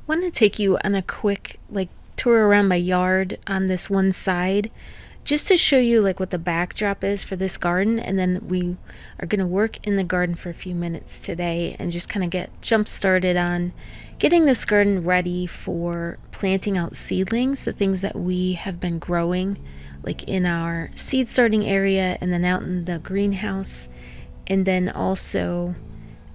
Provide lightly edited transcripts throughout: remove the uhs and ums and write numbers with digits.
Want to take you on a quick tour around my yard on this one side just to show you like what the backdrop is for this garden, and then we are going to work in the garden for a few minutes today and just kind of get jump started on getting this garden ready for planting out seedlings, the things that we have been growing like in our seed starting area and then out in the greenhouse. And then also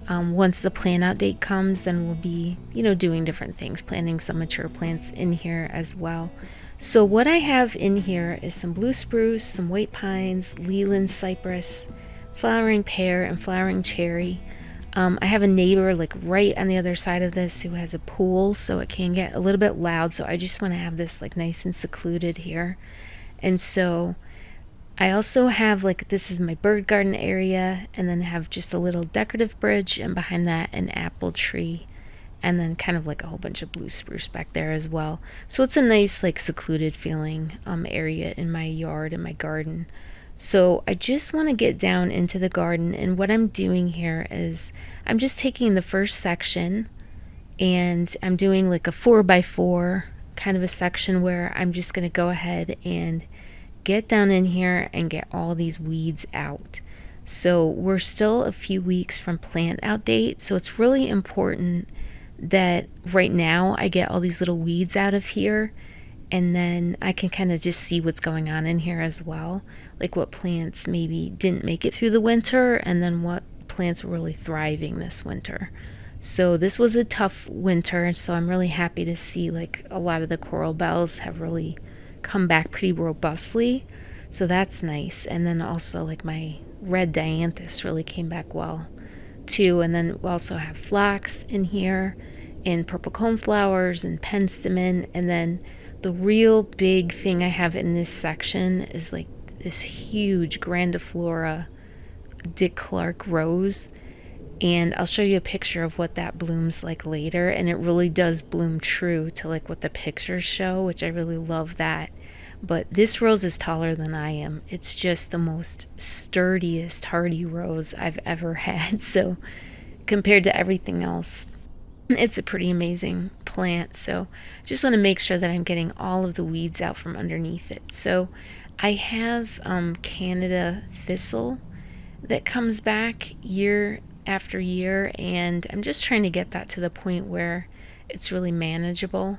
once the plant out date comes, then we'll be, doing different things, planting some mature plants in here as well. So what I have in here is some blue spruce, some white pines, Leland cypress, flowering pear, and flowering cherry. I have a neighbor like right on the other side of this who has a pool, so it can get a little bit loud. So I just want to have this like nice and secluded here. And so I also have like this is my bird garden area, and then have just a little decorative bridge, and behind that an apple tree, and then kind of like a whole bunch of blue spruce back there as well. So it's a nice like secluded feeling area in my yard and my garden. So I just want to get down into the garden, and what I'm doing here is I'm just taking the first section and I'm doing like a 4x4 kind of a section where I'm just going to go ahead and get down in here and get all these weeds out. So we're still a few weeks from plant out date, so it's really important that right now I get all these little weeds out of here, and then I can kind of just see what's going on in here as well, like what plants maybe didn't make it through the winter and then what plants were really thriving this winter. So this was a tough winter, so I'm really happy to see like a lot of the coral bells have really come back pretty robustly. So that's nice. And then also like my red dianthus really came back well too. And then we also have phlox in here and purple coneflowers and penstemon. And then the real big thing I have in this section is like this huge grandiflora Dick Clark rose, and I'll show you a picture of what that blooms like later, and it really does bloom true to like what the pictures show, which I really love that. But this rose is taller than I am. It's just the most sturdiest hardy rose I've ever had. So compared to everything else, it's a pretty amazing plant. So I just want to make sure that I'm getting all of the weeds out from underneath it. So I have Canada thistle that comes back year after year, and I'm just trying to get that to the point where it's really manageable.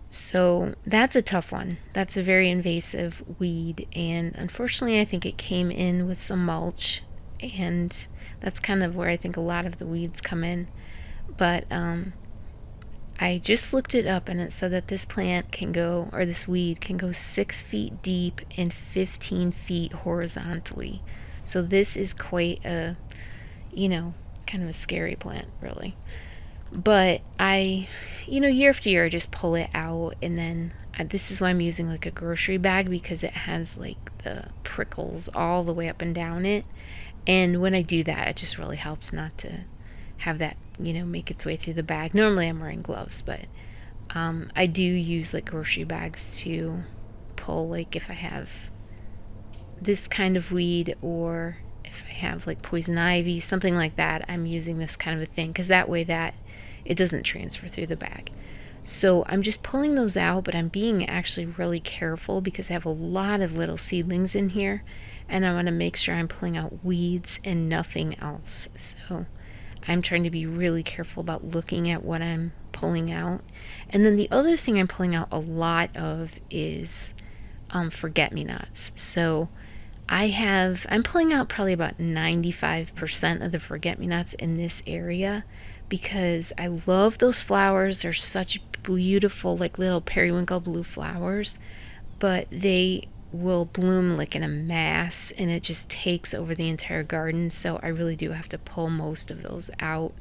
So that's a tough one. That's a very invasive weed, and unfortunately I think it came in with some mulch, and that's kind of where I think a lot of the weeds come in. But I just looked it up, and it said that this plant can go, or this weed can go 6 feet deep and 15 feet horizontally. So this is quite a, kind of a scary plant, really. But year after year, I just pull it out, and then this is why I'm using like a grocery bag, because it has like the prickles all the way up and down it. And when I do that, it just really helps not to have that, make its way through the bag. Normally I'm wearing gloves, but I do use like grocery bags to pull, like if I have this kind of weed, or if I have like poison ivy, something like that, I'm using this kind of a thing, because that way that it doesn't transfer through the bag. So I'm just pulling those out, but I'm being actually really careful because I have a lot of little seedlings in here, and I want to make sure I'm pulling out weeds and nothing else. So I'm trying to be really careful about looking at what I'm pulling out. And then the other thing I'm pulling out a lot of is forget-me-nots. So I'm pulling out probably about 95% of the forget-me-nots in this area, because I love those flowers. They're such beautiful, like little periwinkle blue flowers, but they will bloom like in a mass, and it just takes over the entire garden. So I really do have to pull most of those out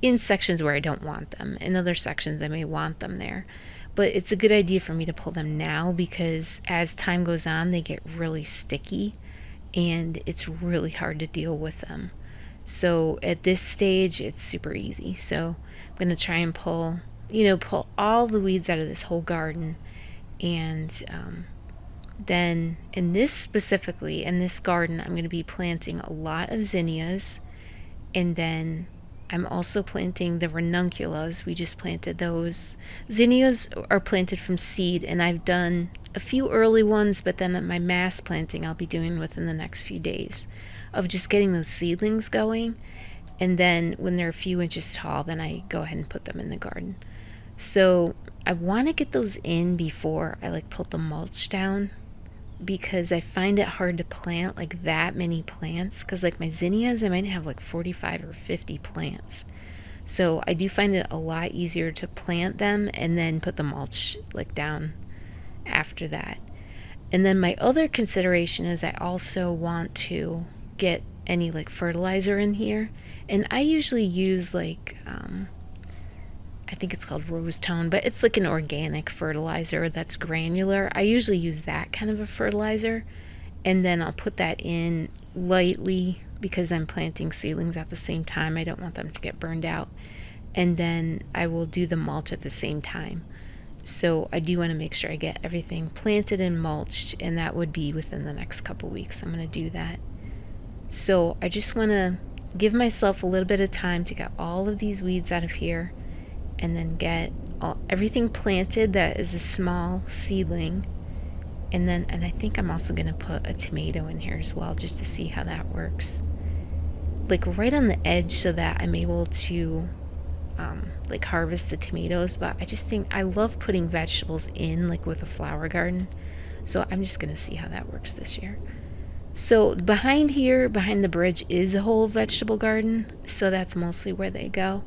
in sections where I don't want them. In other sections I may want them there, but it's a good idea for me to pull them now, because as time goes on they get really sticky and it's really hard to deal with them. So at this stage it's super easy. So I'm going to try and pull all the weeds out of this whole garden. And then in this garden, I'm going to be planting a lot of zinnias, and then I'm also planting the ranunculus. We just planted those. Zinnias are planted from seed, and I've done a few early ones, but then my mass planting I'll be doing within the next few days of just getting those seedlings going. And then when they're a few inches tall, then I go ahead and put them in the garden. So I want to get those in before I like put the mulch down, because I find it hard to plant like that many plants, because like my zinnias, I might have like 45 or 50 plants. So I do find it a lot easier to plant them and then put the mulch like down after that. And then my other consideration is I also want to get any like fertilizer in here. And I usually use like I think it's called rose tone, but it's like an organic fertilizer that's granular. I usually use that kind of a fertilizer, and then I'll put that in lightly because I'm planting seedlings at the same time. I don't want them to get burned out. And then I will do the mulch at the same time. So I do want to make sure I get everything planted and mulched, and that would be within the next couple weeks. I'm going to do that. So I just want to give myself a little bit of time to get all of these weeds out of here, and then get everything planted that is a small seedling. And I think I'm also going to put a tomato in here as well, just to see how that works. Like right on the edge, so that I'm able to like harvest the tomatoes. But I just think I love putting vegetables in like with a flower garden. So I'm just going to see how that works this year. So behind here, behind the bridge, is a whole vegetable garden. So that's mostly where they go.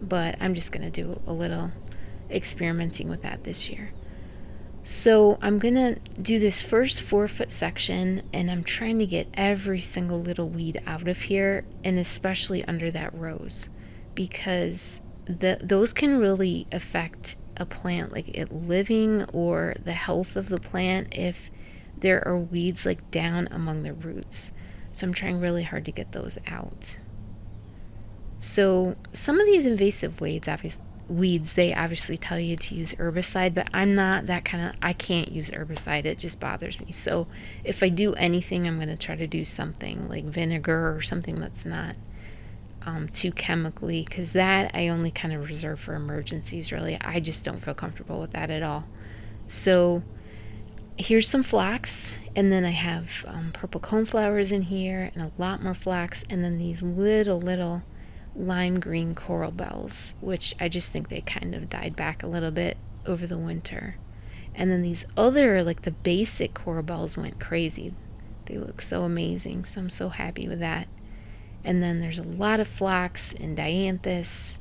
But I'm just going to do a little experimenting with that this year. So I'm going to do this first 4-foot section, and I'm trying to get every single little weed out of here, and especially under that rose, because those can really affect a plant, like it living, or the health of the plant if there are weeds like down among the roots. So I'm trying really hard to get those out. So some of these invasive weeds, they obviously tell you to use herbicide, but I'm not that kind of, I can't use herbicide. It just bothers me. So if I do anything, I'm going to try to do something like vinegar or something that's not too chemically, because that I only kind of reserve for emergencies, really. I just don't feel comfortable with that at all. So here's some flax, and then I have purple coneflowers in here, and a lot more flax, and then these little lime green coral bells, which I just think they kind of died back a little bit over the winter. And then these other, like the basic coral bells, went crazy. They look so amazing, so I'm so happy with that. And then there's a lot of flax and dianthus.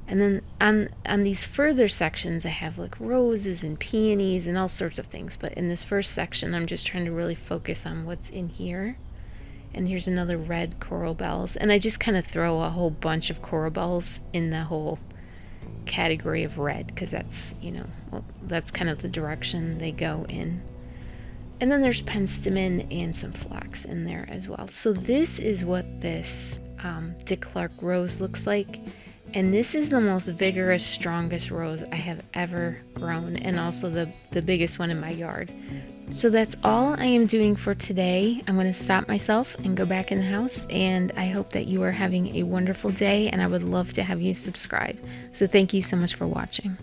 And then on these further sections, I have like roses and peonies and all sorts of things. But in this first section, I'm just trying to really focus on what's in here. And here's another red coral bells. And I just kind of throw a whole bunch of coral bells in the whole category of red, because that's, that's kind of the direction they go in. And then there's penstemon and some flax in there as well. So this is what this Dick Clark rose looks like. And this is the most vigorous, strongest rose I have ever grown, and also the biggest one in my yard. So that's all I am doing for today. I'm going to stop myself and go back in the house, and I hope that you are having a wonderful day, and I would love to have you subscribe. So thank you so much for watching.